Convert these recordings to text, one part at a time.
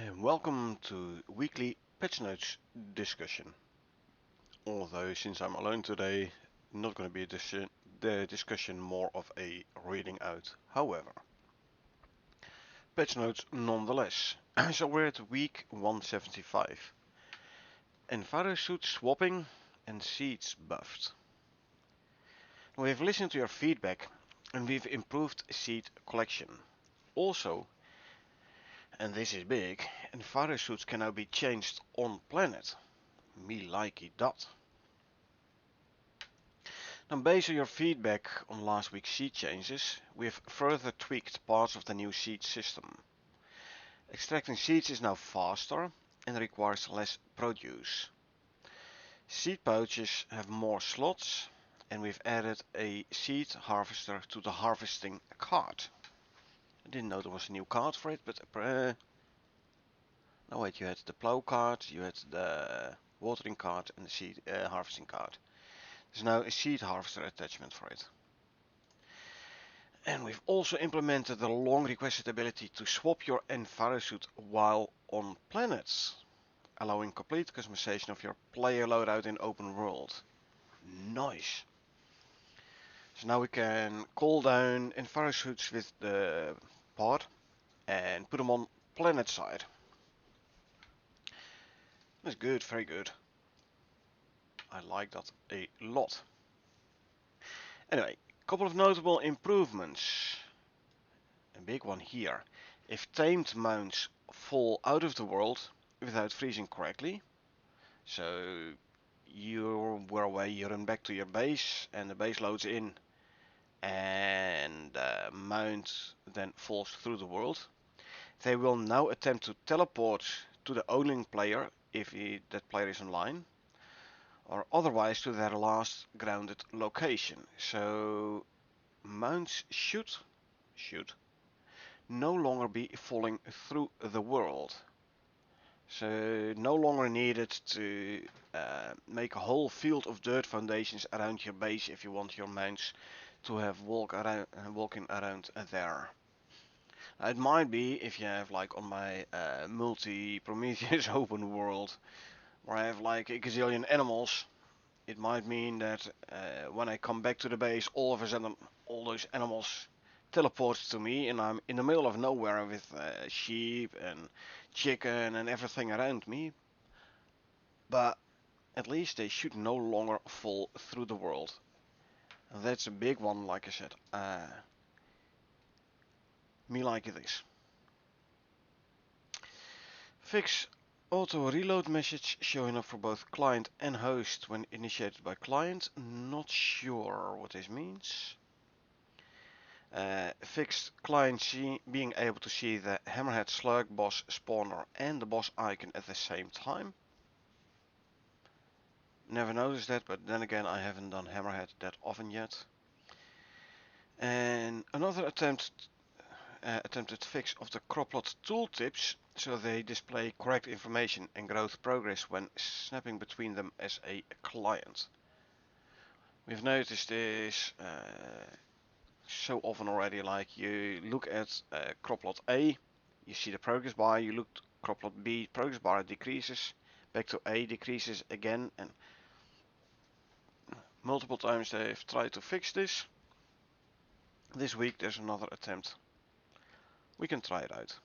And welcome to weekly Patchnotes Discussion. Although since I'm alone today, not going to be the discussion, more of a reading out. However, Patchnotes nonetheless. So we're at week 175. Envirosuit swapping and seeds buffed. We've listened to your feedback and we've improved seed collection. Also, and this is big, Envirosuits can now be changed on planet. Me likey dat. Now, based on your feedback on last week's seed changes, we have further tweaked parts of the new seed system. Extracting seeds is now faster and requires less produce. Seed pouches have more slots, and we've added a seed harvester to the harvesting cart. I didn't know there was a new cart for it, but no wait, you had the plow cart, you had the watering cart and the seed harvesting cart. There's now a seed harvester attachment for it. And we've also implemented the long requested ability to swap your Envirosuit while on planets, allowing complete customization of your player loadout in open world. Nice! So now we can call down Envirosuits with the pod and put them on planet side. That's good, very good. I like that a lot. Anyway, couple of notable improvements. A big one here. If tamed mounts fall out of the world without freezing correctly, so you were away, you run back to your base and the base loads in and the mount then falls through the world, they will now attempt to teleport to the owning player if that player is online, or otherwise to their last grounded location. So mounts should no longer be falling through the world. So no longer needed to make a whole field of dirt foundations around your base if you want your mounts to have walking around there. It might be if you have like on my multi-Prometheus open world where I have like a gazillion animals. It might mean that when I come back to the base, all of a sudden all those animals teleport to me and I'm in the middle of nowhere with sheep and chicken and everything around me. But at least they should no longer fall through the world. And that's a big one, like I said. Me like this. Fix auto reload message showing up for both client and host when initiated by client. Not sure what this means. Fixed client being able to see the Hammerhead Slug boss spawner and the boss icon at the same time. Never noticed that, but then again I haven't done Hammerhead that often yet. And another attempted fix of the Croplot tooltips so they display correct information and growth progress when snapping between them as a client. We've noticed this so often already, like you look at Croplot A, you see the progress bar, you look at Croplot B, progress bar decreases, back to A decreases again, and multiple times they've tried to fix this. This week there's another attempt. We can try it out.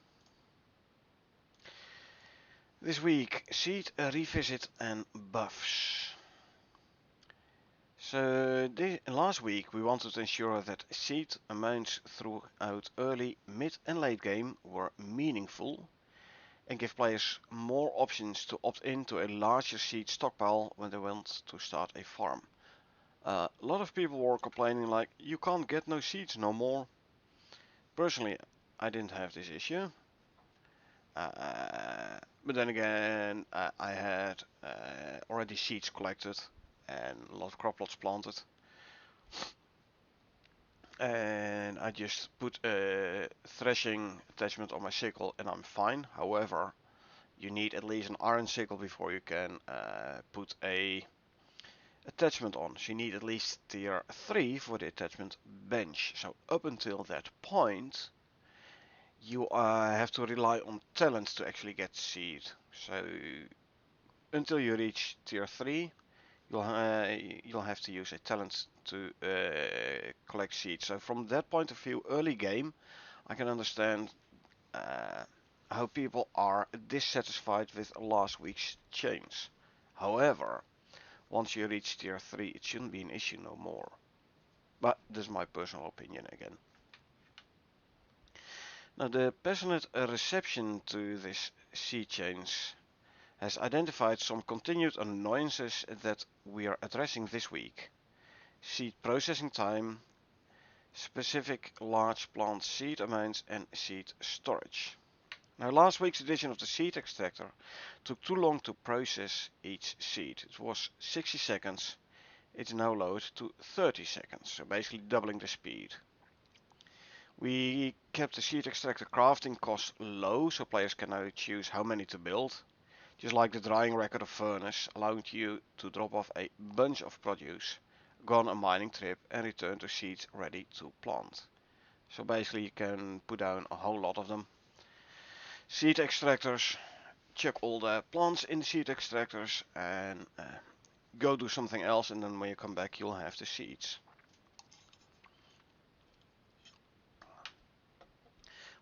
This week, seed revisit and buffs. So last week we wanted to ensure that seed amounts throughout early, mid and late game were meaningful and give players more options to opt into a larger seed stockpile when they want to start a farm. A lot of people were complaining like, you can't get no seeds no more. Personally, I didn't have this issue. But then again, I had already seeds collected and a lot of crop plots planted. And I just put a threshing attachment on my sickle and I'm fine. However, you need at least an iron sickle before you can put a attachment on. So you need at least tier 3 for the attachment bench. So up until that point, you have to rely on talents to actually get seed. So until you reach tier 3, you'll have to use a talent to collect seeds. So from that point of view, early game, I can understand how people are dissatisfied with last week's change. However, once you reach tier 3, it shouldn't be an issue no more. But this is my personal opinion again. Now, the passionate reception to this sea change has identified some continued annoyances that we are addressing this week. Seed processing time, specific large plant seed amounts, and seed storage. Now, last week's edition of the seed extractor took too long to process each seed. It was 60 seconds. It's now lowered to 30 seconds, so basically doubling the speed. We kept the seed extractor crafting costs low, so players can now choose how many to build. Just like the drying rack or the furnace, allowing you to drop off a bunch of produce, go on a mining trip, and return to seeds ready to plant. So basically you can put down a whole lot of them. Seed extractors, chuck all the plants in the seed extractors and go do something else, and then when you come back you'll have the seeds.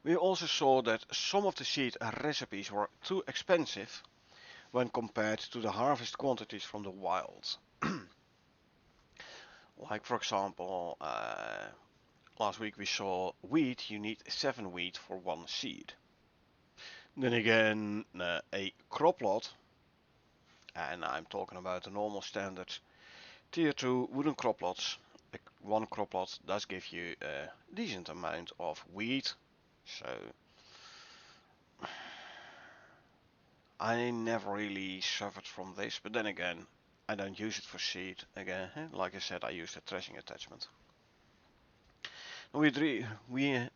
We also saw that some of the seed recipes were too expensive when compared to the harvest quantities from the wild. Like for example, last week we saw wheat, you need 7 wheat for 1 seed. Then again, a crop lot, and I'm talking about the normal standard tier 2 wooden crop lots. One crop lot does give you a decent amount of wheat, so I never really suffered from this, but then again, I don't use it for seed. Again, like I said, I use the threshing attachment. We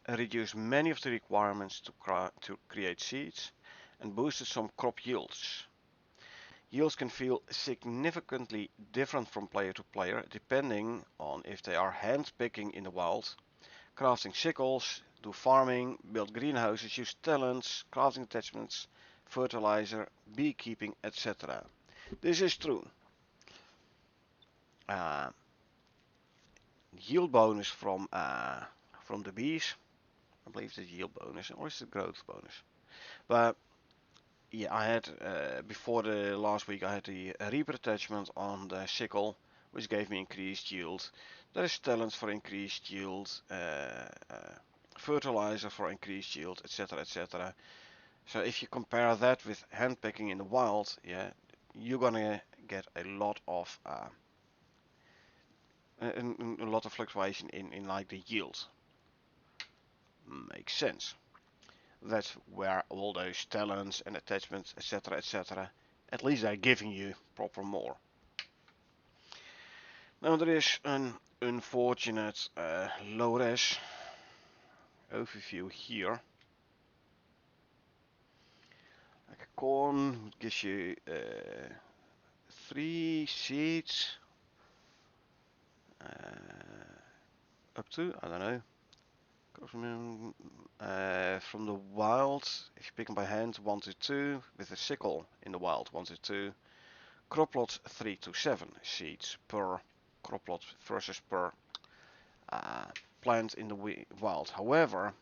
reduced many of the requirements to create seeds and boosted some crop yields. Yields can feel significantly different from player to player depending on if they are hand picking in the wild, crafting sickles, do farming, build greenhouses, use talents, crafting attachments, fertilizer, beekeeping, etc. This is true. Yield bonus from the bees. I believe the yield bonus, or is it growth bonus? But yeah, I had before the last week I had the reaper attachment on the sickle, which gave me increased yield. There is talents for increased yield, fertilizer for increased yield, etc., etc. So if you compare that with handpicking in the wild, yeah, you're gonna get a lot of fluctuation in like the yield. Makes sense. That's where all those talents and attachments, etc., etc., at least they're giving you proper more. Now there is an unfortunate low-res overview here. Like corn gives you 3 seeds up to, I don't know, from the wild, if you pick them by hand, 1 to 2, with a sickle in the wild, 1 to 2. Crop lots 3 to 7 seeds per crop lot versus per plant in the wild. However,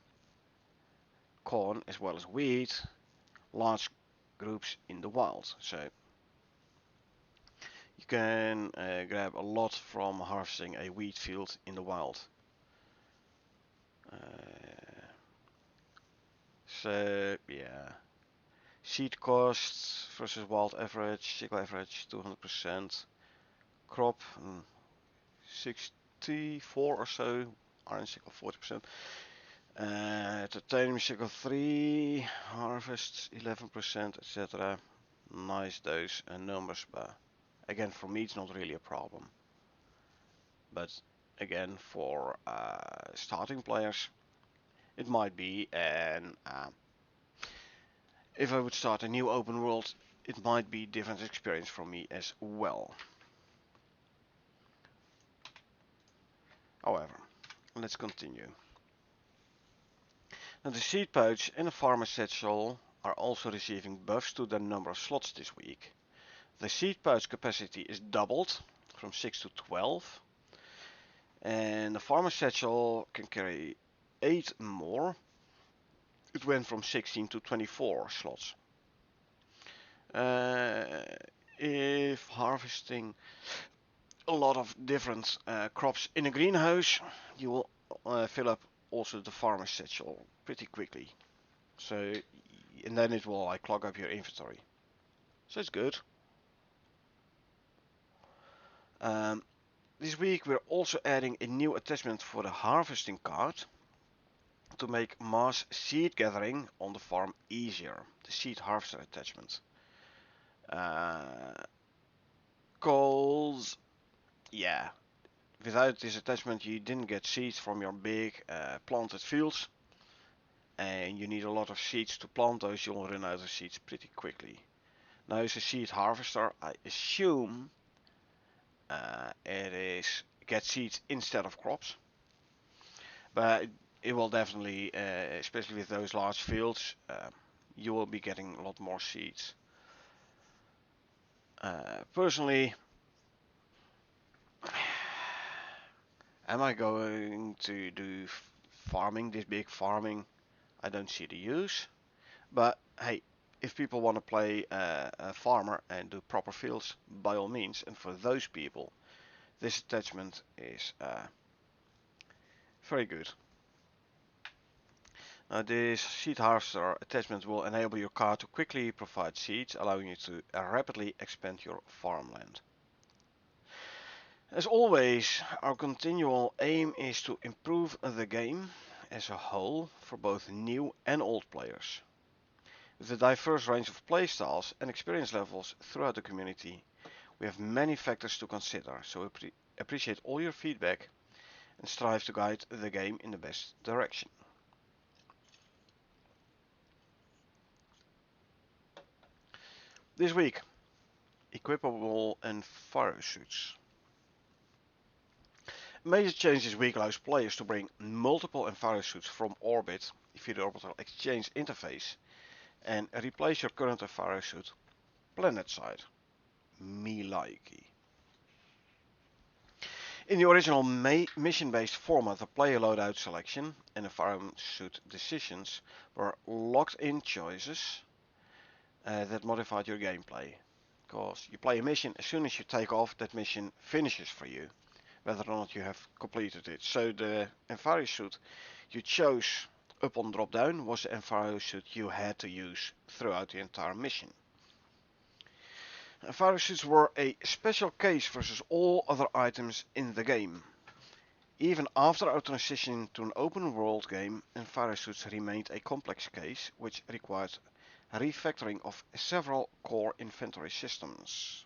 corn as well as wheat, large groups in the wild. So you can grab a lot from harvesting a wheat field in the wild. So yeah, seed costs versus wild average, sickle average 200%, crop 64 or so, iron sickle 40%. Titanium sickle 3, harvest 11%, etc. Nice those numbers, but again for me it's not really a problem. But again for starting players it might be, and if I would start a new open world it might be a different experience for me as well. However, let's continue. And the seed pouch and the farmer satchel are also receiving buffs to their number of slots this week. The seed pouch capacity is doubled from 6 to 12, and the farmer satchel can carry 8 more. It went from 16 to 24 slots. If harvesting a lot of different crops in a greenhouse, you will fill up also the farmer satchel pretty quickly. So, and then it will like clog up your inventory. So it's good. This week we're also adding a new attachment for the harvesting cart to make mass seed gathering on the farm easier. The seed harvester attachment. Cause, yeah, without this attachment you didn't get seeds from your big planted fields, and you need a lot of seeds to plant those. You'll run out of seeds pretty quickly. Now as a seed harvester, I assume it is get seeds instead of crops, but it will definitely, especially with those large fields, you will be getting a lot more seeds. Personally, am I going to do farming, this big farming? I don't see the use. But hey, if people want to play a farmer and do proper fields, by all means. And for those people, this attachment is very good. Now, this seed harvester attachment will enable your car to quickly provide seeds, allowing you to rapidly expand your farmland. As always, our continual aim is to improve the game as a whole for both new and old players. With a diverse range of playstyles and experience levels throughout the community, we have many factors to consider, so we appreciate all your feedback and strive to guide the game in the best direction. This week, equipable Envirosuits. A major change this week allows players to bring multiple Envirosuits from orbit via the orbital exchange interface and replace your current Envirosuit planet side. Me likey. In the original mission-based format, the player loadout selection and Envirosuit decisions were locked-in choices that modified your gameplay. Because you play a mission, as soon as you take off, that mission finishes for you, whether or not you have completed it. So the Envirosuit you chose upon drop down was the Envirosuit you had to use throughout the entire mission. Envirosuits were a special case versus all other items in the game. Even after our transition to an open world game, Envirosuits remained a complex case which required refactoring of several core inventory systems.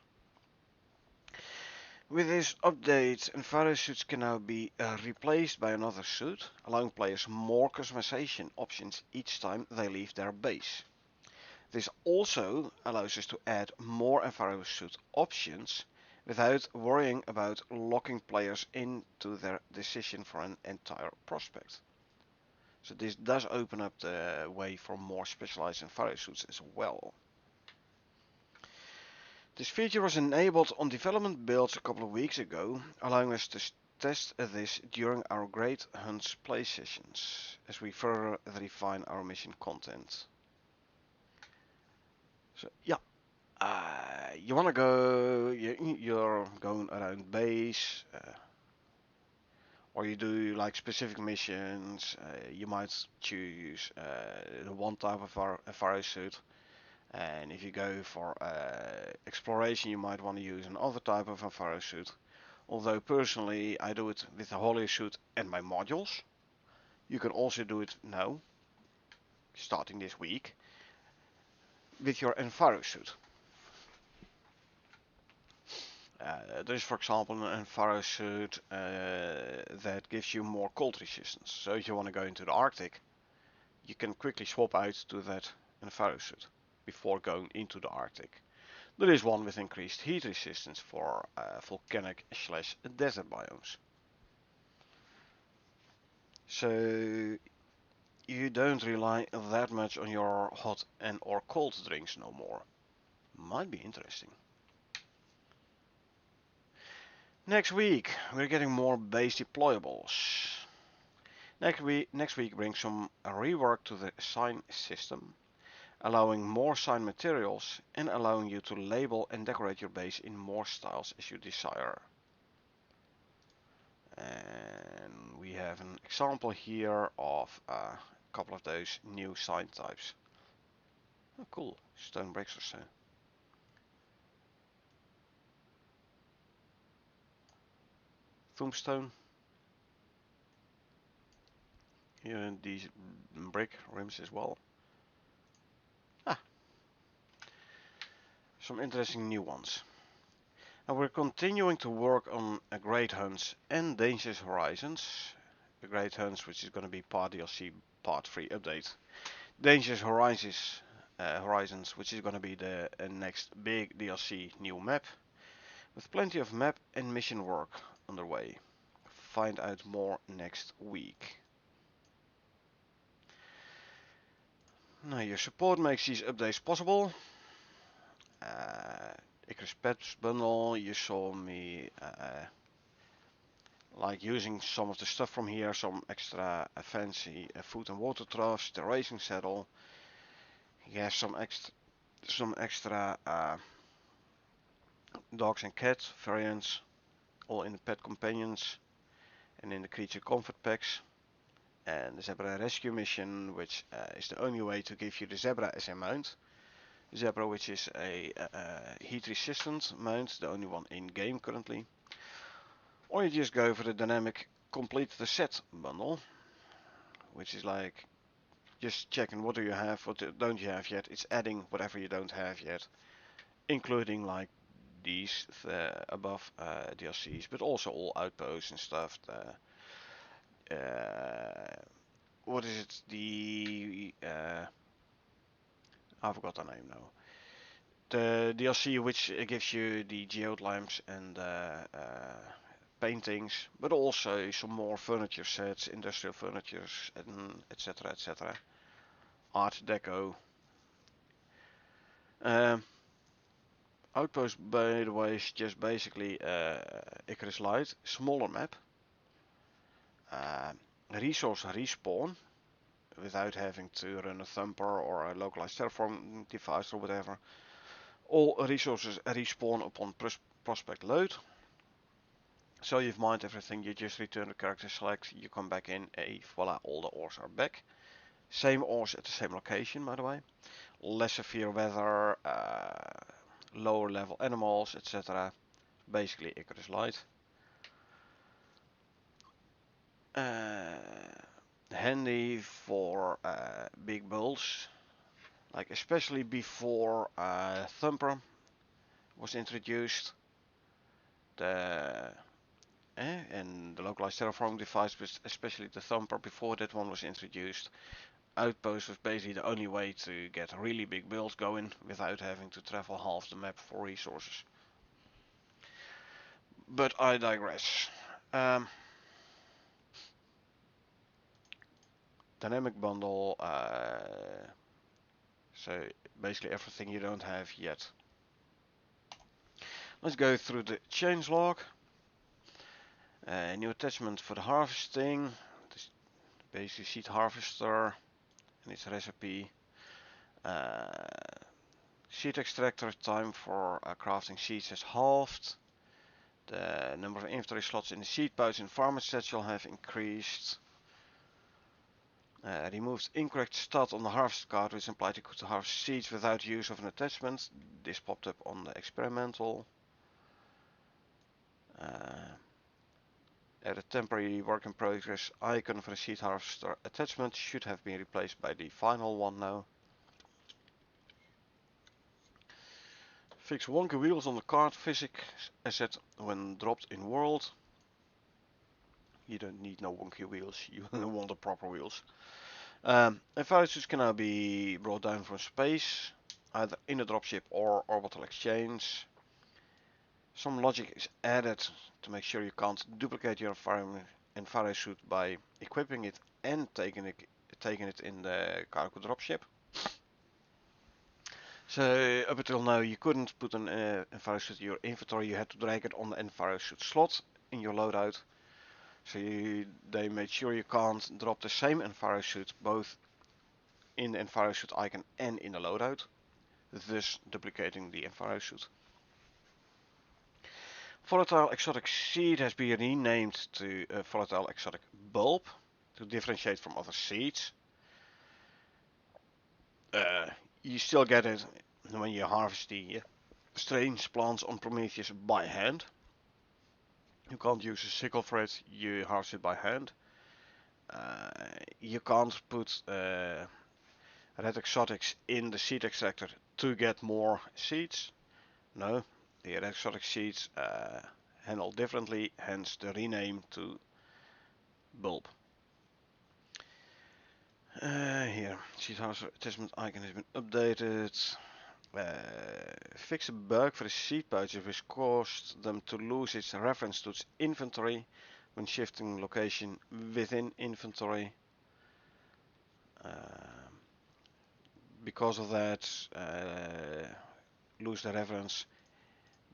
With this update, Envirosuits can now be replaced by another suit, allowing players more customization options each time they leave their base. This also allows us to add more Envirosuit options without worrying about locking players into their decision for an entire prospect. So this does open up the way for more specialized Envirosuits as well. This feature was enabled on development builds a couple of weeks ago, allowing us to test this during our Great Hunts play sessions, as we further refine our mission content. So yeah, you wanna go, you're going around base, or you do like specific missions, you might choose the one type of Envirosuit. And if you go for exploration, you might want to use another type of Envirosuit. Although personally, I do it with the Holosuit and my modules. You can also do it now, starting this week, with your Envirosuit. There is, for example, an Envirosuit that gives you more cold resistance. So if you want to go into the Arctic, you can quickly swap out to that Envirosuit before going into the Arctic. There is one with increased heat resistance for volcanic/desert biomes. So you don't rely that much on your hot and or cold drinks no more. Might be interesting. Next week, we're getting more base deployables. Next week brings some rework to the sign system, allowing more sign materials and allowing you to label and decorate your base in more styles as you desire. And we have an example here of a couple of those new sign types. Oh, cool, stone bricks or so. Tombstone. Here in these brick rims as well. Ah, some interesting new ones. And we're continuing to work on a Great Hunts and Dangerous Horizons. The Great Hunts, which is going to be part DLC, part 3 update. Dangerous Horizons, which is going to be the next big DLC new map, with plenty of map and mission work underway. Find out more next week. Now, your support makes these updates possible. Icarus Pets bundle, you saw me like using some of the stuff from here, some extra fancy food and water troughs, the racing saddle. You have some extra dogs and cats variants, all in the pet companions and in the creature comfort packs. And the zebra rescue mission, which is the only way to give you the zebra as a mount. Zebra, which is a heat resistant mount, the only one in game currently. Or you just go for the dynamic complete the set bundle, which is like just checking what do you have, what don't you have yet. It's adding whatever you don't have yet, including like these above DLCs, but also all outposts and stuff. What is it? I forgot the name now. The DLC which gives you the geode lamps and paintings, but also some more furniture sets, industrial furniture, and etc. etc. Art Deco. Outpost, by the way, is just basically Icarus Light, smaller map. Resource respawn without having to run a thumper or a localized terraform device or whatever. All resources respawn upon prospect load. So you've mined everything, you just return the character select, you come back in, voila, all the ores are back. Same ores at the same location, by the way. Less severe weather, lower level animals, etc. Basically Icarus Light. Handy for big builds, like especially before Thumper was introduced. And the localized terraforming device, but especially the Thumper before that one was introduced. Outpost was basically the only way to get really big builds going without having to travel half the map for resources. But I digress. Dynamic bundle, so basically everything you don't have yet. Let's go through the changelog. New attachment for the harvesting. This basically seed harvester and its recipe. Seed extractor time for crafting seeds has halved. The number of inventory slots in the seed pouch and farmer satchel have increased. Removed incorrect stat on the harvest card, which implied you could harvest seeds without use of an attachment. This popped up on the experimental. Add a temporary work in progress icon for the seed harvester attachment should have been replaced by the final one now. Fix wonky wheels on the card physics asset when dropped in world. You don't need no wonky wheels, you want the proper wheels. Envirosuits can now be brought down from space, either in a dropship or orbital exchange. Some logic is added to make sure you can't duplicate your Envirosuit by equipping it and taken it in the cargo dropship. So up until now you couldn't put an Envirosuit in your inventory, you had to drag it on the Envirosuit slot in your loadout. So they made sure you can't drop the same Envirosuit both in the Envirosuit icon and in the loadout, thus duplicating the Envirosuit. Volatile Exotic Seed has been renamed to Volatile Exotic Bulb to differentiate from other seeds. You still get it when you harvest the strange plants on Prometheus by hand. You can't use a sickle for it, you harvest it by hand. You can't put red exotics in the seed extractor to get more seeds. No, the red exotic seeds handle differently, hence the rename to bulb. Here, seed harvester attachment icon has been updated. Fix a bug for the seed pouches which caused them to lose its reference to its inventory when shifting location within inventory. Because of that, lose the reference.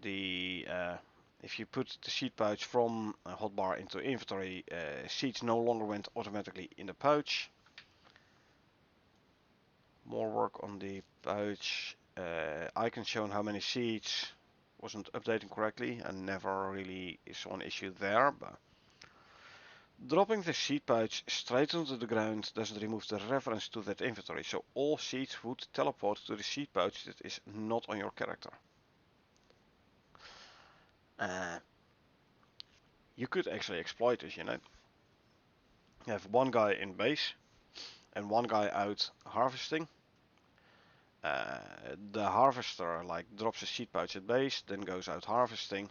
If you put the seed pouch from a hotbar into inventory, seeds no longer went automatically in the pouch. More work on the pouch. Icon shown how many seeds wasn't updating correctly and never really saw an issue there. But dropping the seed pouch straight onto the ground doesn't remove the reference to that inventory, so all seeds would teleport to the seed pouch that is not on your character. You could actually exploit this, you know. You have one guy in base and one guy out harvesting. The harvester like drops a seed pouch at base, then goes out harvesting,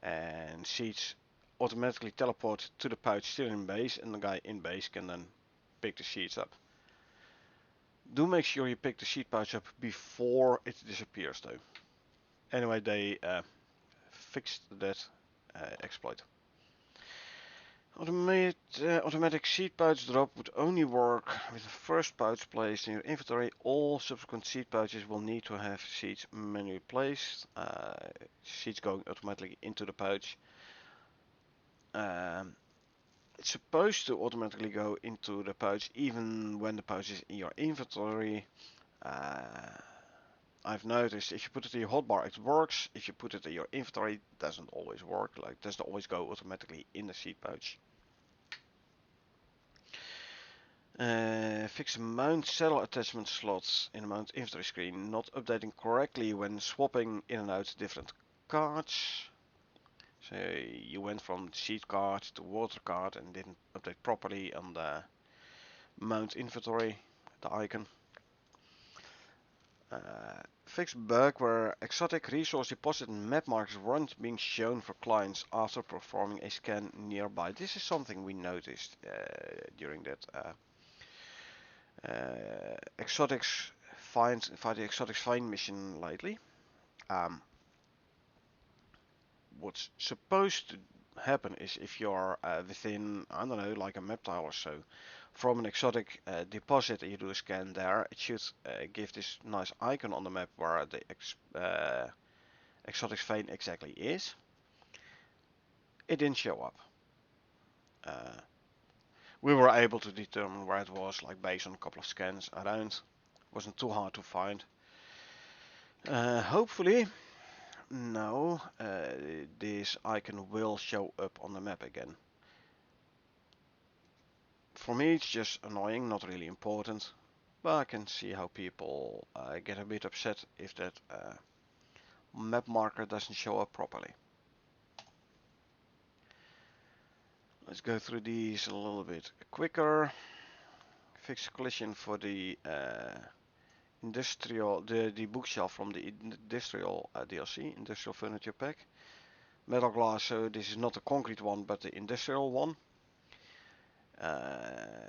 and seeds automatically teleport to the pouch still in base, and the guy in base can then pick the seeds up. Do make sure you pick the seed pouch up before it disappears though. Anyway, they fixed that exploit. Automatic seed pouch drop would only work with the first pouch placed in your inventory. All subsequent seed pouches will need to have seeds manually placed. Seeds going automatically into the pouch. It's supposed to automatically go into the pouch even when the pouch is in your inventory. I've noticed if you put it in your hotbar it works. If you put it in your inventory it doesn't always work. Like it doesn't always go automatically in the seed pouch. Fix mount saddle attachment slots in the mount inventory screen not updating correctly when swapping in and out different cards. So you went from seed card to water card and didn't update properly on the mount inventory, the icon. Fix bug where exotic resource deposit and map markers weren't being shown for clients after performing a scan nearby. This is something we noticed during that exotics find the exotics find mission lately. What's supposed to happen is if you're within, I don't know, like a map tile or so, from an exotic deposit and you do a scan there, it should give this nice icon on the map where the exotic vein exactly is. It didn't show up. We were able to determine where it was, like based on a couple of scans around. Wasn't too hard to find. Hopefully, now this icon will show up on the map again. For me it's just annoying, not really important, but I can see how people get a bit upset if that map marker doesn't show up properly. Let's go through these a little bit quicker. Fix collision for the industrial, the bookshelf from the industrial DLC, industrial furniture pack. Metal glass, so this is not the concrete one but the industrial one.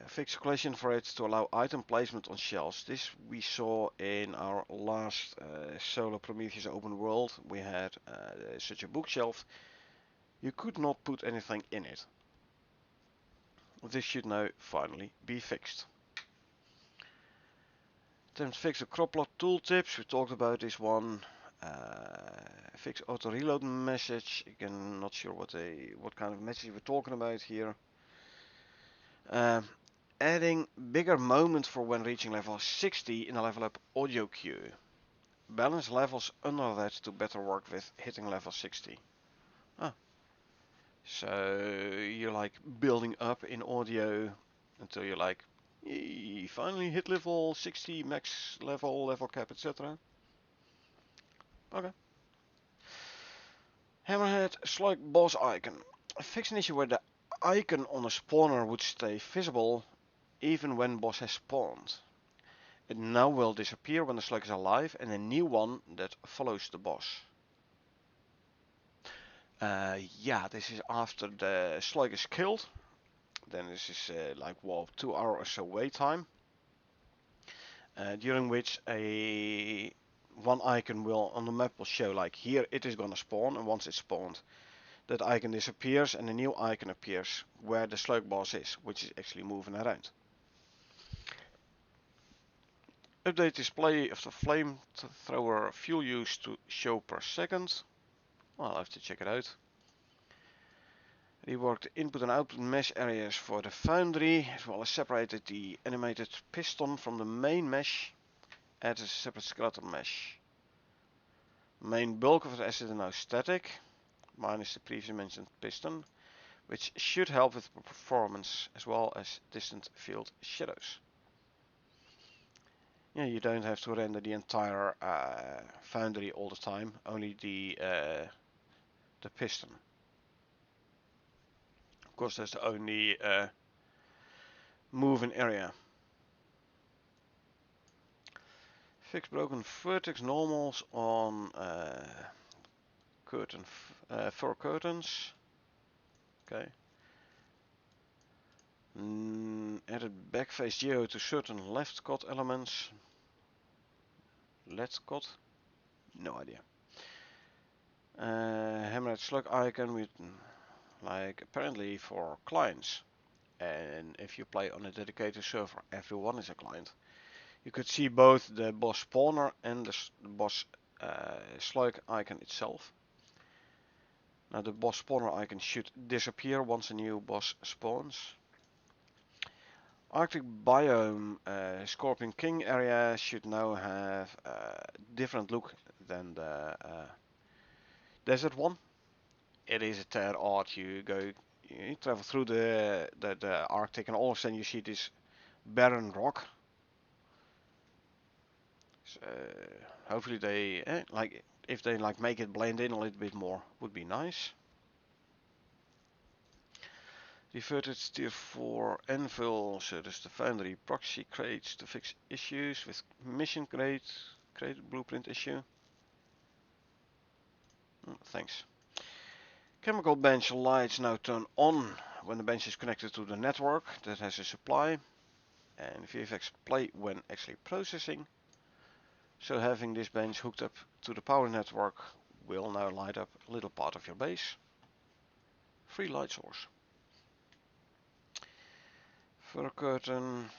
Fix collision for it to allow item placement on shelves. This we saw in our last solo Prometheus open world. We had such a bookshelf. You could not put anything in it. this should now finally be fixed. Attempt to fix the crop plot tooltips. We talked about this one. Fix auto reload message. Again, not sure what kind of message we're talking about here. Adding bigger moments for when reaching level 60 in a level up audio queue. Balance levels under that to better work with hitting level 60. Ah. So you're like building up in audio until you're like, finally hit level 60, max level, level cap, etc. Okay. Hammerhead Slug boss icon. Fix an issue where the icon on a spawner would stay visible even when boss has spawned. It now will disappear when the slug is alive and a new one that follows the boss. Yeah, this is after the slug is killed. Then this is like 2 hour or so wait time. During which one icon will on the map will show like here it is gonna spawn, and once it's spawned that icon disappears and a new icon appears where the slug boss is, which is actually moving around. Update display of the flamethrower fuel use to show per second. Well, I'll have to check it out. Reworked the input and output mesh areas for the foundry, as well as separated the animated piston from the main mesh. Added a separate skeleton mesh. Main bulk of the asset is now static, minus the previously mentioned piston, which should help with performance as well as distant field shadows. Yeah, you don't have to render the entire foundry all the time, only the piston. Of course, that's the only moving area. Fix broken vertex normals on fur curtains. Okay. Added backface geo to certain left cot elements. Left cot? No idea. Hammerhead slug icon with like apparently for clients. And if you play on a dedicated server, everyone is a client. You could see both the boss spawner and the boss slug icon itself. Now the boss spawner icon should disappear once a new boss spawns. Arctic biome Scorpion King area should now have a different look than the desert one. It is a tad odd. You travel through the Arctic and all of a sudden you see this barren rock. So, hopefully they if they make it blend in a little bit more, would be nice. Reverted tier 4 anvil, so there's the foundry proxy crates to fix issues with mission crate blueprint issue. Thanks. Chemical bench lights now turn on when the bench is connected to the network that has a supply, and VFX play when actually processing. So having this bench hooked up to the power network will now light up a little part of your base. Free light source. Fur curtain.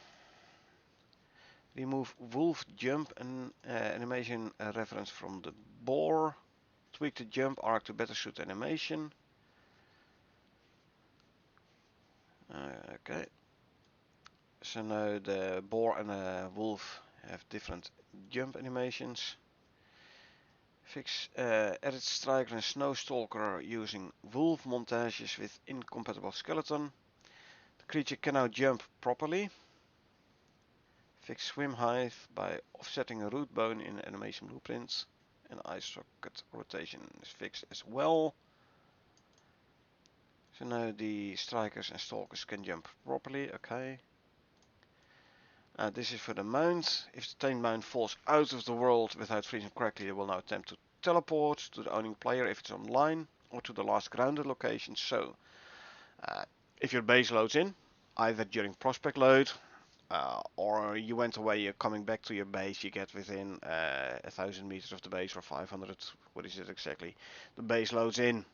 Remove wolf jump and animation reference from the boar. Tweak the jump arc to better suit animation. Okay. So now the boar and the wolf have different jump animations. Fix edit striker and snow stalker using wolf montages with incompatible skeleton. The creature can now jump properly. Fix swim height by offsetting a root bone in animation blueprints. And eye socket rotation is fixed as well. So now the strikers and stalkers can jump properly. Okay. This is for the mount. If the tamed mount falls out of the world without freezing correctly, it will now attempt to teleport to the owning player if it's online, or to the last grounded location. So, if your base loads in, either during prospect load, or you went away, you're coming back to your base, you get within 1,000 meters of the base, or 500, what is it exactly? The base loads in,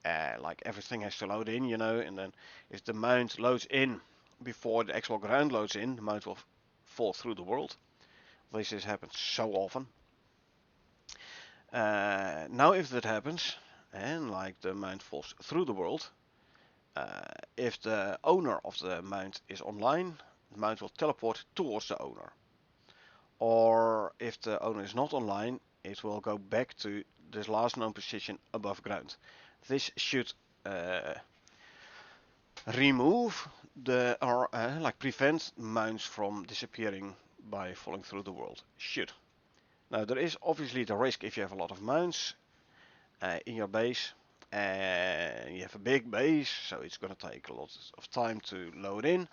like everything has to load in, you know, and then if the mount loads in before the actual ground loads in, the mount will fall through the world. This has happened so often. Now if that happens, and like the mount falls through the world, if the owner of the mount is online, the mount will teleport towards the owner. Or if the owner is not online, it will go back to this last known position above ground. This should remove the or like prevent mounts from disappearing by falling through the world. Should. Now there is obviously the risk if you have a lot of mounts in your base and you have a big base, so it's going to take a lot of time to load in,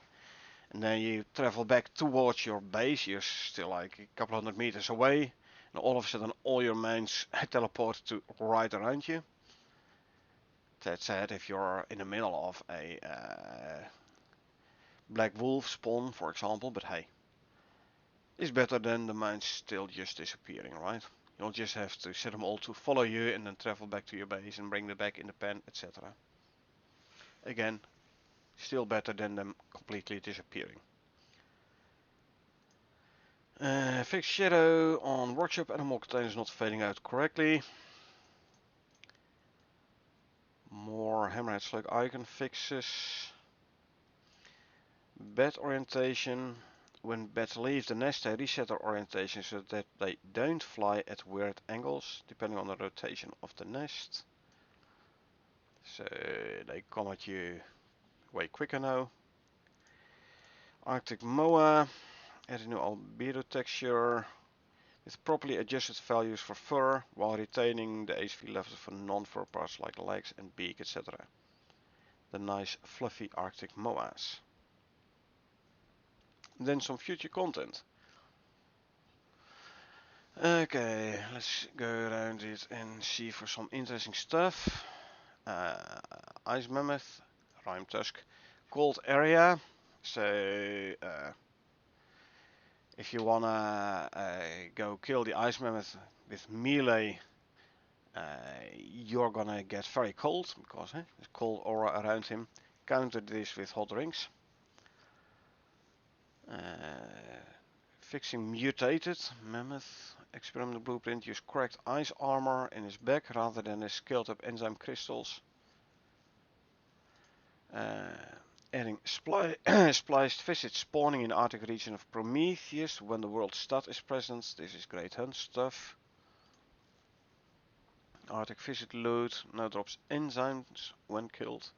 and then you travel back towards your base. You're still like a couple hundred meters away, and all of a sudden all your mounts teleport to right around you. That said, if you're in the middle of a black wolf spawn, for example, but hey, it's better than the mines still just disappearing, right? You'll just have to set them all to follow you and then travel back to your base and bring them back in the pen, etc. Again, still better than them completely disappearing. Fix shadow on workshop animal containers not fading out correctly. More hammerhead slug icon fixes. Bat orientation. When bats leave the nest, they reset their orientation so that they don't fly at weird angles, depending on the rotation of the nest. So they come at you way quicker now. Arctic Moa. Add a new albedo texture with properly adjusted values for fur while retaining the HV levels for non-fur parts like legs and beak, etc. The nice fluffy Arctic Moas. Then some future content. Okay, let's go around it and see for some interesting stuff. Ice Mammoth, Rime Tusk, cold area. So if you wanna go kill the Ice Mammoth with melee, you're gonna get very cold because there's cold aura around him. Counter this with hot rings. Fixing mutated mammoth. Experimental blueprint. Use correct ice armor in his back rather than his scaled up enzyme crystals. Adding spliced visits spawning in the Arctic region of Prometheus when the world stat is present. This is great hunt stuff. Arctic visit loot now drops enzymes when killed.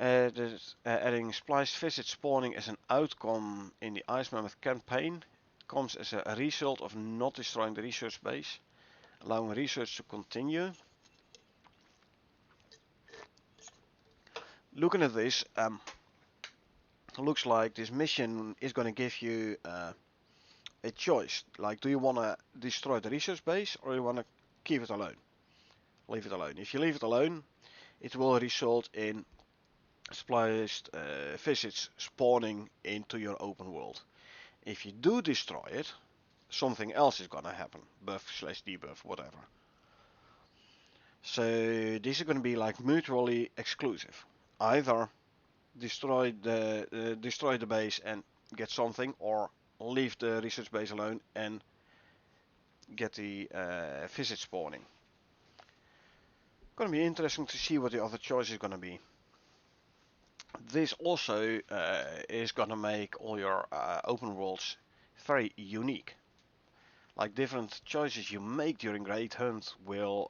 Adding spliced visit spawning as an outcome in the Ice Mammoth campaign comes as a result of not destroying the research base, allowing research to continue. Looking at this, looks like this mission is going to give you a choice. Like, do you want to destroy the research base or you want to keep it alone? Leave it alone. If you leave it alone, it will result in spliced visits spawning into your open world. If you do destroy it, something else is gonna happen. Buff / debuff, whatever. So these are gonna be like mutually exclusive. Either destroy the base and get something, or leave the research base alone and get the visit spawning. Gonna be interesting to see what the other choice is gonna be. This also is gonna make all your open worlds very unique. Like different choices you make during Great Hunt will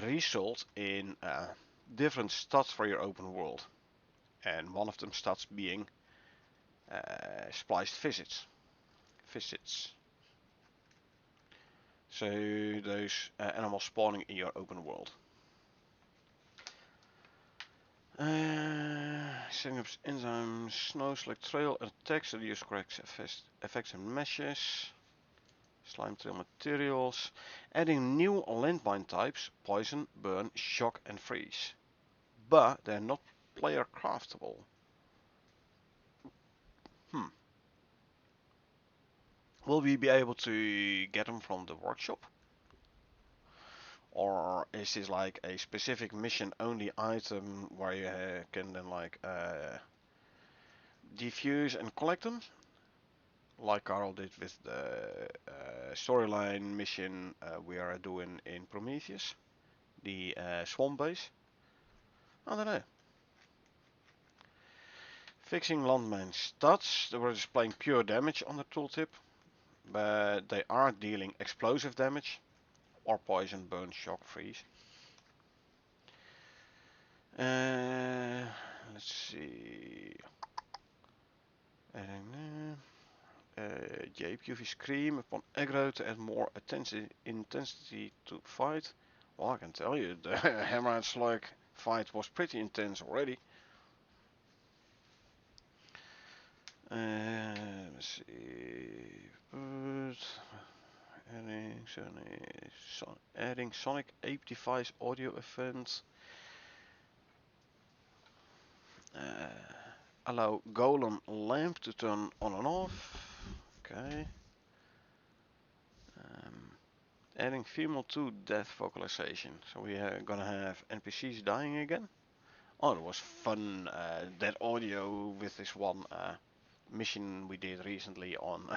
result in different stats for your open world, and one of them stats being spliced visits. So those animals spawning in your open world. Setting up enzymes, snow, select trail, and text to use correct effects and meshes. Slime trail materials. Adding new landmine types, poison, burn, shock and freeze. But they're not player craftable. Will we be able to get them from the workshop? Or is this like a specific mission only item where you can then like defuse and collect them? Like Carl did with the storyline mission we are doing in Prometheus, the swamp base. I don't know. Fixing landmine stats. They were displaying pure damage on the tooltip, but they are dealing explosive damage or poison, burn, shock, freeze. Let's see. Jape UV scream upon aggro to add more intensity to fight. Well, I can tell you, the Hammer and Slug fight was pretty intense already. Let's see. Adding Sonic Ape Device audio event. Allow Golem lamp to turn on and off. Okay. Adding female to death vocalization. So we are gonna have NPCs dying again. Oh, it was fun. That audio with this one mission we did recently on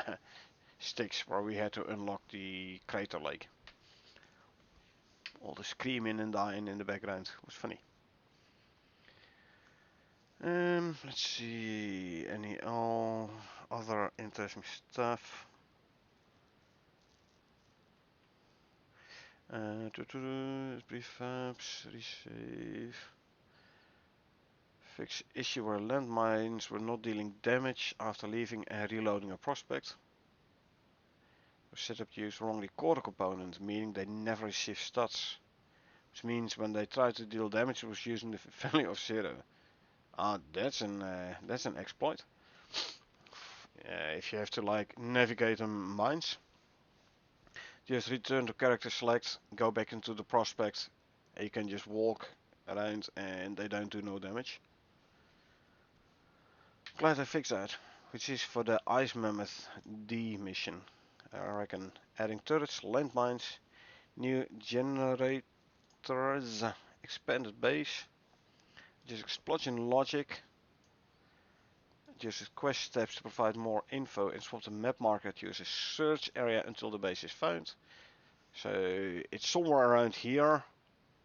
Styx, where we had to unlock the crater lake. All the screaming and dying in the background was funny. Let's see, any other interesting stuff. Prefabs, resave. Fix issue where landmines were not dealing damage after leaving and reloading a prospect. Setup used wrongly core component, meaning they never received stats. Which means when they tried to deal damage, it was using the value of 0. Ah, that's an exploit. If you have to like navigate on mines, just return to character select, go back into the prospect, and you can just walk around and they don't do no damage. Glad I fixed that, which is for the Ice Mammoth D mission. I reckon adding turrets, landmines, new generators, expanded base, just explosion logic, just quest steps to provide more info and swap the map marker to use a search area until the base is found. So it's somewhere around here,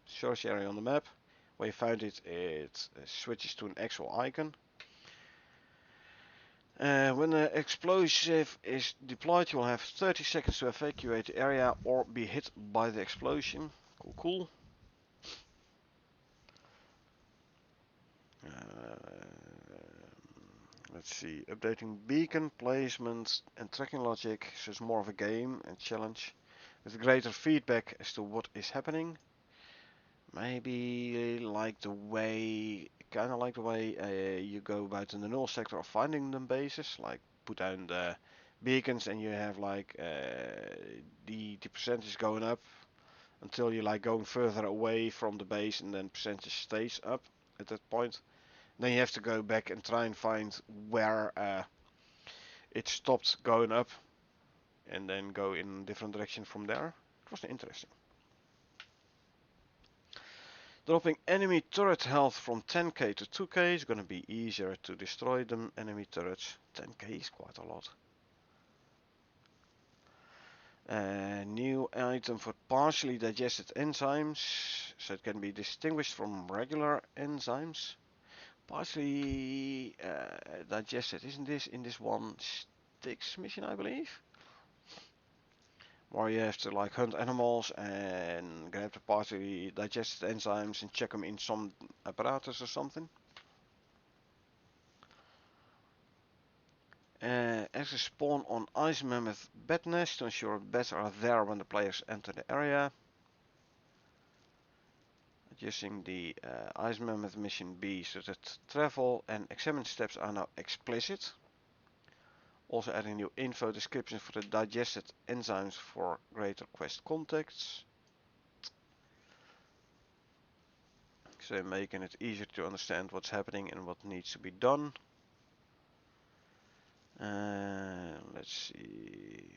search area on the map. Where you found it, it switches to an actual icon. When the explosive is deployed, you will have 30 seconds to evacuate the area or be hit by the explosion. Cool, cool. Let's see, updating beacon placement and tracking logic, so it's more of a game and challenge with greater feedback as to what is happening. Maybe like the way, kind of like the way you go about in the null sector of finding them bases, like put down the beacons and you have like the percentage going up until you're like going further away from the base and then percentage stays up at that point. Then you have to go back and try and find where it stopped going up and then go in a different direction from there. It was interesting. Dropping enemy turret health from 10k to 2k is going to be easier to destroy them enemy turrets. 10k is quite a lot. New item for partially digested enzymes, so it can be distinguished from regular enzymes. Partially digested, isn't this in this one Styx mission, I believe? Where you have to like hunt animals and grab the partially digested enzymes and check them in some apparatus or something. Access spawn on Ice Mammoth bed nest to ensure beds are there when the players enter the area. Adjusting the Ice Mammoth mission B so that travel and examine steps are now explicit. Also adding new info description for the digested enzymes for greater quest contexts. So making it easier to understand what's happening and what needs to be done. Let's see.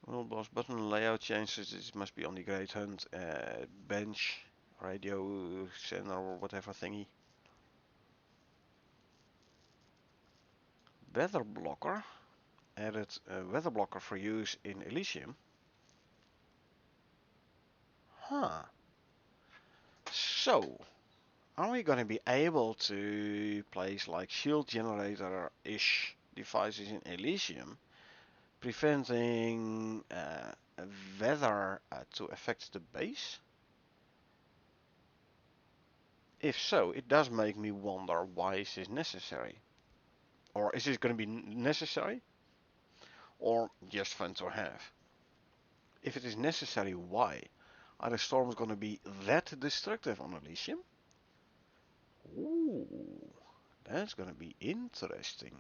Well, boss button layout changes. This must be on the Great Hunt bench, radio center or whatever thingy. Weather blocker. Added a weather blocker for use in Elysium. Huh. So, are we gonna be able to place like shield generator-ish devices in Elysium, preventing weather to affect the base? If so, it does make me wonder, why is this necessary? Or is this going to be necessary? Or just fun to have? If it is necessary, why? Are the storms going to be that destructive on Elysium? Ooh, that's going to be interesting.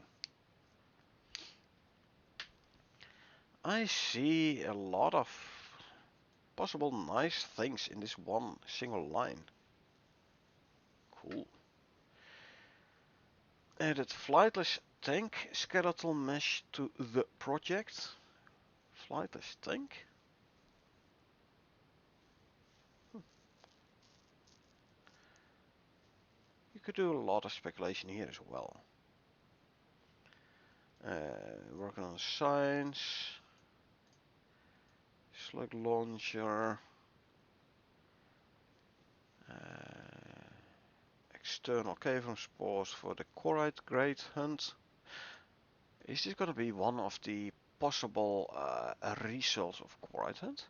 I see a lot of possible nice things in this one single line. Cool. Added flightless tank skeletal mesh to the project. Flightless tank? You could do a lot of speculation here as well. Working on science. Slug launcher. External cavern spores for the Corite Great Hunt. Is this going to be one of the possible results of Corite Hunt?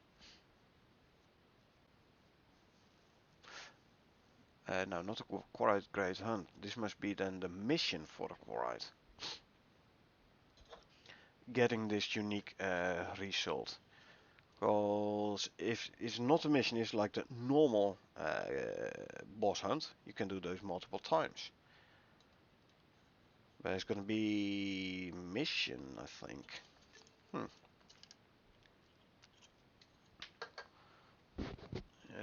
No, not the Corite Great Hunt. This must be then the mission for the Corite. Getting this unique result. Because if it's not a mission, it's like the normal boss hunt. You can do those multiple times. But it's going to be mission, I think.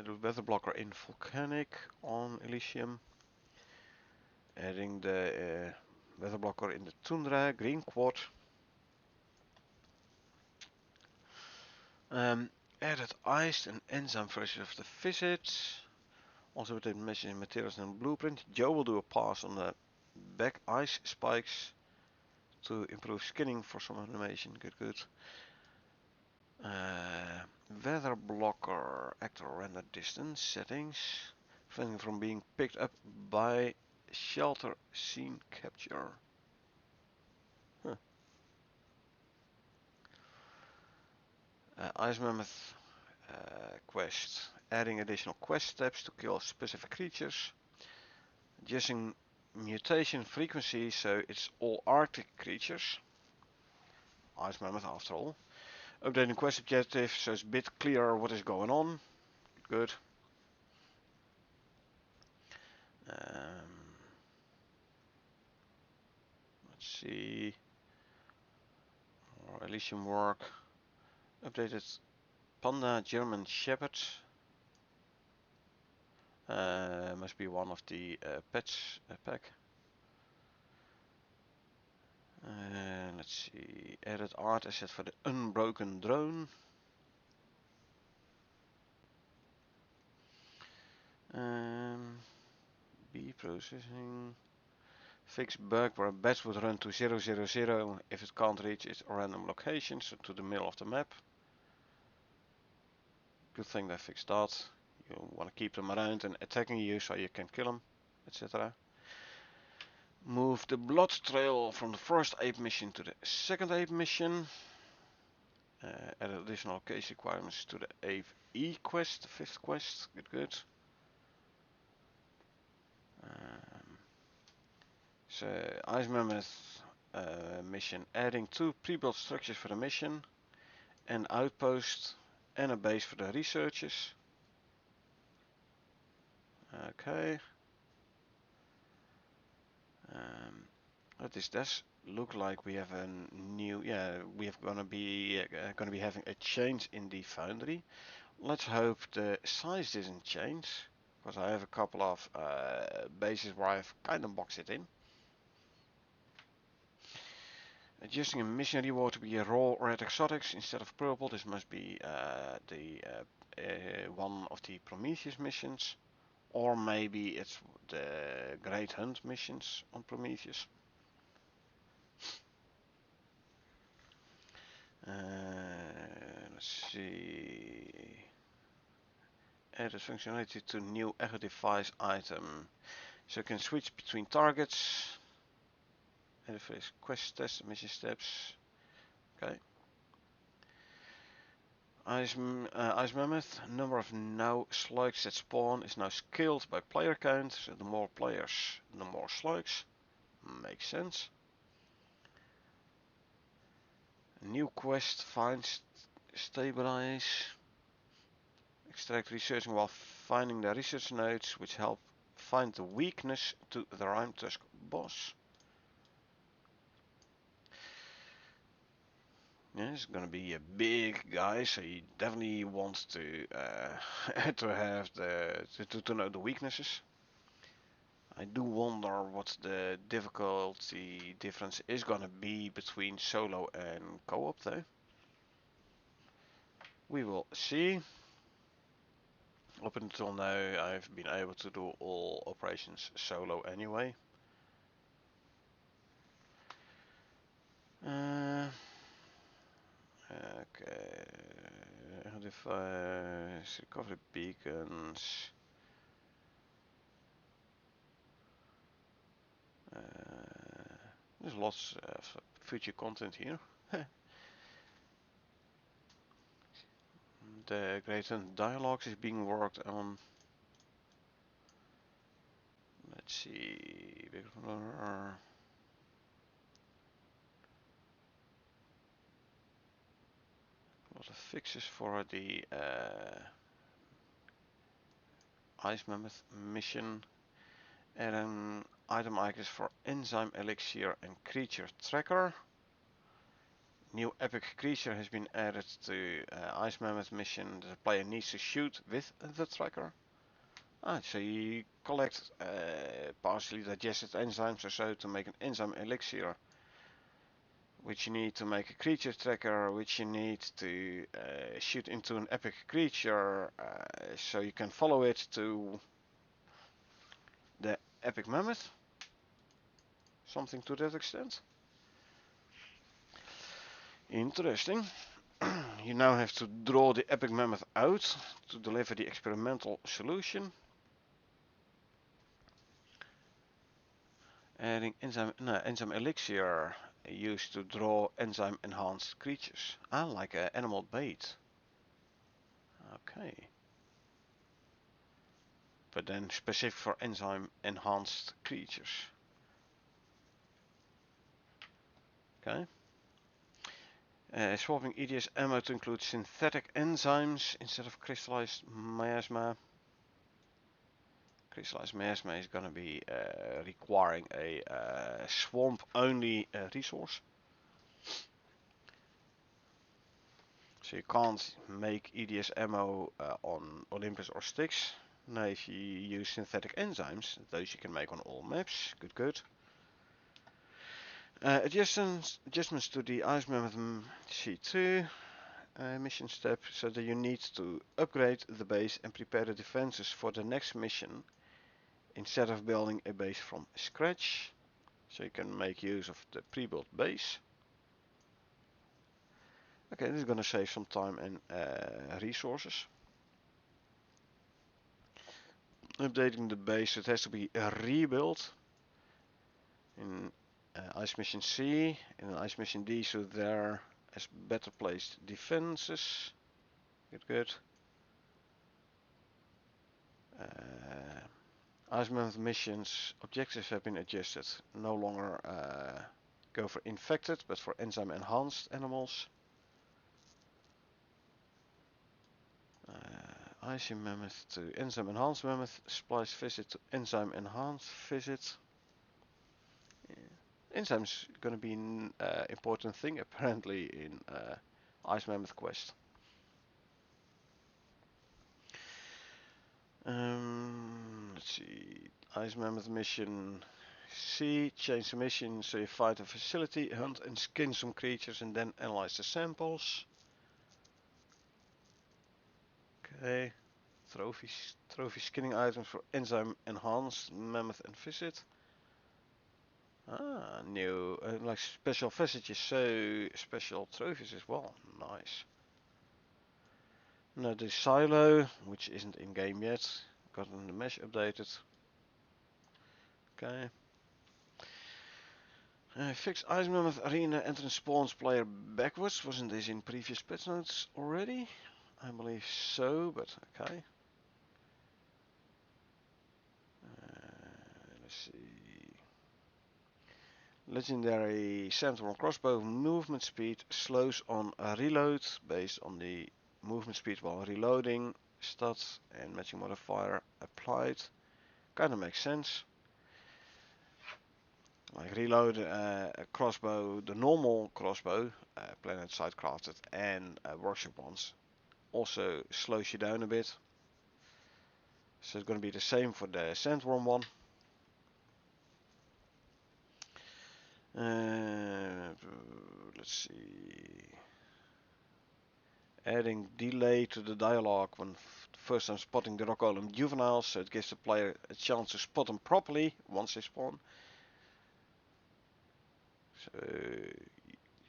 The weather blocker in volcanic on Elysium. Adding the weather blocker in the tundra, green quad. Added iced and enzyme version of the visits. Also with the message materials and blueprint. Joe will do a pass on the back ice spikes to improve skinning for some animation. Good. Weather blocker, actor render distance settings, preventing from being picked up by shelter scene capture. Huh. Ice Mammoth quest, adding additional quest steps to kill specific creatures, adjusting mutation frequency so it's all Arctic creatures. Ice Mammoth after all. Updating quest objective so it's a bit clearer what is going on. Good. Let's see. More Elysium work. Updated Panda German Shepherd. Must be one of the pets pack. Let's see. Added art asset for the unbroken drone. B processing. Fix bug where bats would run to 000 if it can't reach its random location, so to the middle of the map. Good thing they fixed that. You want to keep them around and attacking you so you can kill them, etc. Move the blood trail from the first ape mission to the second ape mission. Add additional case requirements to the ape E quest, the fifth quest. Good. So Ice Mammoth mission, adding 2 pre-built structures for the mission, an outpost and a base for the researchers. Okay. This does look like we have a new, we have gonna be having a change in the foundry. Let's hope the size doesn't change, because I have a couple of bases where I've kind of boxed it in. Adjusting a mission reward to be a raw red exotics instead of purple. This must be one of the Prometheus missions. Or maybe it's the Great Hunt missions on Prometheus. Let's see. Added functionality to new echo device item. So you can switch between targets. Added quest test mission steps. Okay. Ice Mammoth. Number of now slugs that spawn is now scaled by player count. So the more players, the more slugs. Makes sense. New quest, find, stabilize, extract researching while finding the research nodes which help find the weakness to the Rime Tusk boss. Yeah, it's gonna be a big guy, so you definitely want to to have to know the weaknesses. I do wonder what the difficulty difference is gonna be between solo and co-op though. We will see. Up until now I've been able to do all operations solo anyway. Okay. Device, recovery beacons. There's lots of future content here. The Great Hunt Dialogues is being worked on. Let's see. A lot of fixes for the Ice Mammoth mission. And an item icons for Enzyme Elixir and Creature Tracker. New epic creature has been added to Ice Mammoth mission that the player needs to shoot with the tracker. So you collect partially digested enzymes or so to make an enzyme elixir, which you need to make a creature tracker, which you need to shoot into an epic creature, so you can follow it to the epic mammoth. Something to that extent. Interesting. You now have to draw the epic mammoth out to deliver the experimental solution. Adding enzyme elixir used to draw enzyme enhanced creatures. Like animal bait. Okay. But then specific for enzyme enhanced creatures. Okay. Swapping EDS ammo to include synthetic enzymes instead of crystallized miasma. Crystallized miasma is going to be requiring a swamp only resource. So you can't make EDS ammo on Olympus or Styx. Now if you use synthetic enzymes, those you can make on all maps. Good. Adjustments to the Ice Mammoth C2 mission step, so that you need to upgrade the base and prepare the defenses for the next mission instead of building a base from scratch. So you can make use of the pre-built base. Okay, this is going to save some time and resources. Updating the base, it has to be rebuilt in Ice Mission C and Ice Mission D, so there is better placed defenses. Good. Ice Mammoth missions objectives have been adjusted. No longer go for infected, but for enzyme enhanced animals. Icy Mammoth to enzyme enhanced mammoth. Splice visit to enzyme enhanced visit. Enzyme's gonna be an important thing apparently in Ice Mammoth quest. Let's see. Ice Mammoth mission C. Change the mission so you find a facility, hunt and skin some creatures and then analyze the samples. Okay. Trophy skinning items for enzyme enhanced mammoth and visit. Ah, new like special messages, so special trophies as well. Nice. Now the silo, which isn't in game yet. Gotten the mesh updated. Okay. Fix Ice Mammoth Arena entrance spawns player backwards. Wasn't this in previous patch notes already? I believe so, but okay. Let's see. Legendary Sandstorm crossbow movement speed slows on a reload based on the movement speed while reloading. Stats and matching modifier applied. Kinda makes sense. Like reload a crossbow, the normal crossbow, planet side crafted and workshop ones, also slows you down a bit. So it's going to be the same for the sandworm one. Let's see. Adding delay to the dialogue when first time spotting the rock golem juveniles, so it gives the player a chance to spot them properly once they spawn. So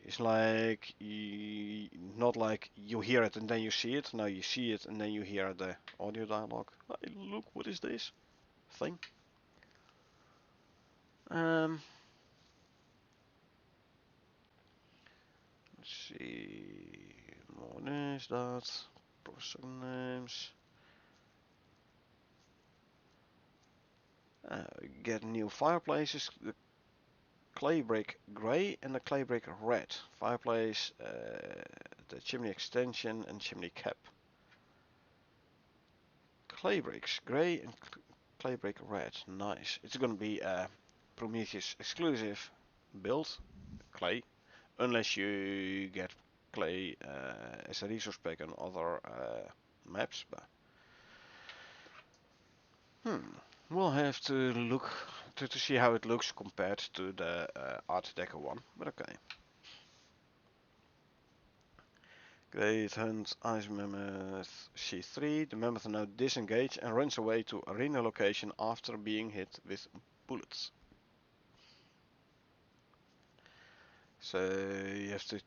it's like not like you hear it and then you see it. No, you see it and then you hear the audio dialogue. Hey, look, what is this thing? Let's see. What is that? Person names. Get new fireplaces. The clay brick grey and the clay brick red. Fireplace, the chimney extension and chimney cap. Clay bricks grey and clay brick red. Nice. It's gonna be a Prometheus exclusive build, clay, unless you get clay as a resource pack on other maps. But we'll have to look to see how it looks compared to the Art Deco one. But okay. Great Hunt Ice Mammoth C3. The mammoth now disengage and runs away to arena location after being hit with bullets. So you have to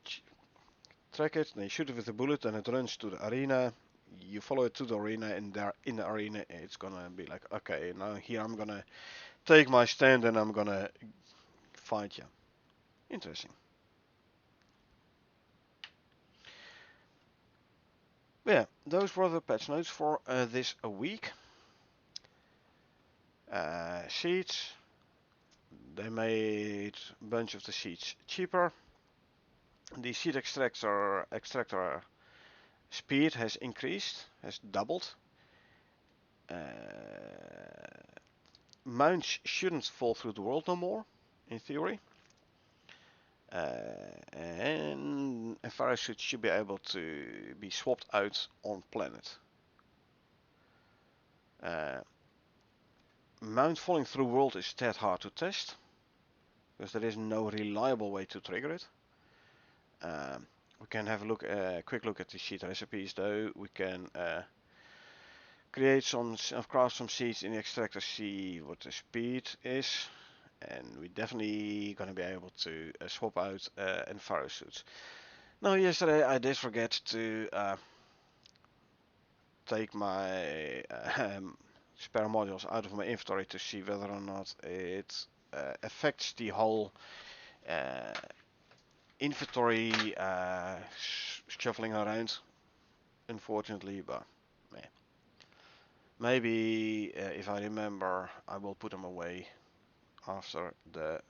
track it, then you shoot it with a bullet and it runs to the arena. You follow it to the arena and there in the arena it's gonna be like, okay, now here I'm gonna take my stand and I'm gonna fight you. Interesting. Yeah, those were the patch notes for this week. Seeds. They made a bunch of the seeds cheaper. The seed extractor speed has increased, has doubled. Mounts shouldn't fall through the world no more, in theory. And Envirosuit should be able to be swapped out on planet. Mount falling through world is that hard to test, because there is no reliable way to trigger it. We can have a quick look at the seed recipes though. We can craft some seeds in the extractor, see what the speed is, and we're definitely gonna be able to swap out Envirosuits. Now yesterday I did forget to take my spare modules out of my inventory to see whether or not it affects the whole inventory shuffling around, unfortunately, but yeah. Maybe if I remember I will put them away after the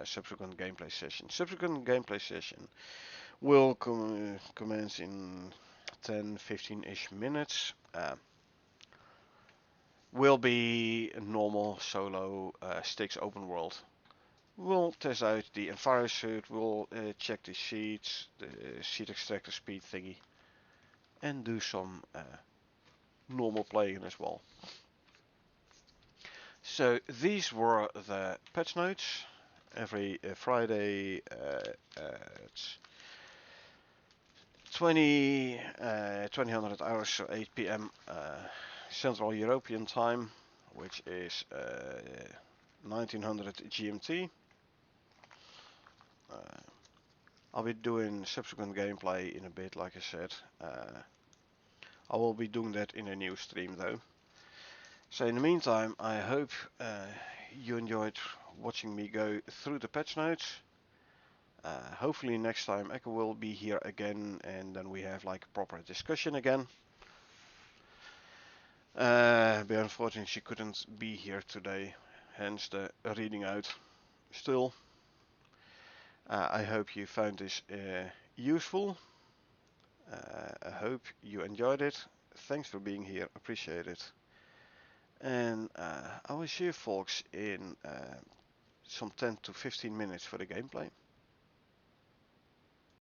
subsequent gameplay session. Subsequent gameplay session will commence in 10-15-ish minutes. Will be a normal solo sticks open world. We'll test out the Envirosuit, we'll check the seeds, the seed extractor speed thingy, and do some normal playing as well. So these were the patch notes. Every Friday at 2000 hours, so 8 p.m. Central European time, which is 1900 GMT. I'll be doing subsequent gameplay in a bit, like I said. I will be doing that in a new stream though. So in the meantime, I hope you enjoyed watching me go through the patch notes. Hopefully next time Echo will be here again and then we have like a proper discussion again. But unfortunately she couldn't be here today, hence the reading out. Still, I hope you found this useful. I hope you enjoyed it. Thanks for being here, appreciate it. And I will see you folks in some 10 to 15 minutes for the gameplay.